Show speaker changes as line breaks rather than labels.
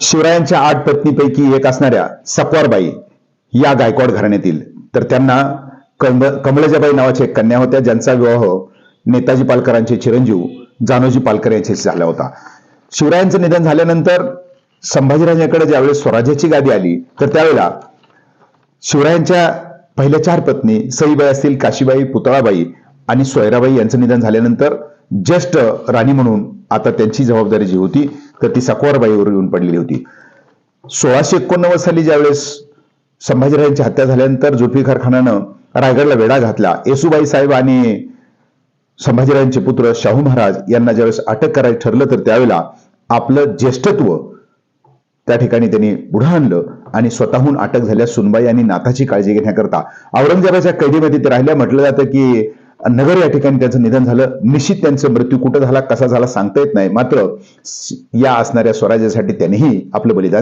शिवरायांच्या 8 पत्नीपैकी एक असणाऱ्या सकवारबाई या गायकवाड घराण्यातील, तर त्यांना कमळजाबाई नावाच्या एक कन्या होत्या, ज्यांचा विवाह नेताजी पालकरांचे चिरंजीव जानोजी पालकर यांच्याशी झाला होता. शिवरायांचं निधन झाल्यानंतर संभाजीराजांकडे ज्यावेळेस स्वराज्याची गादी आली, तर त्यावेळेला शिवरायांच्या पहिल्या 4 पत्नी सईबाई असतील, काशीबाई, पुतळाबाई आणि सोयराबाई यांचं निधन झाल्यानंतर ज्येष्ठ राणी म्हणून आता त्यांची जबाबदारी जी होती तर ती सकवारबाईवर येऊन पडलेली होती. 1689 साली ज्यावेळेस संभाजीराजांची हत्या झाल्यानंतर जुल्फिकार खानानं रायगडला वेढा घातला. येसुबाई साहेब आणि संभाजीराजांचे पुत्र शाहू महाराज यांना ज्यावेळेस अटक करायचं ठरलं, तर त्यावेळेला आपलं ज्येष्ठत्व त्या ठिकाणी त्यांनी पुढे आणलं आणि स्वतःहून अटक झाल्या सुनबाई आणि नाथाची काळजी घेण्याकरता औरंगजेबाच्या कैदेमध्ये ते राहिल्या. म्हटलं जातं की नगर या ठिकाणी त्यांचं निधन झालं. निश्चित त्यांचा मृत्यू कुठं झाला, कसा झाला सांगता येत नाही, मात्र या असणाऱ्या स्वराज्यासाठी त्यांनीही आपलं बलिदान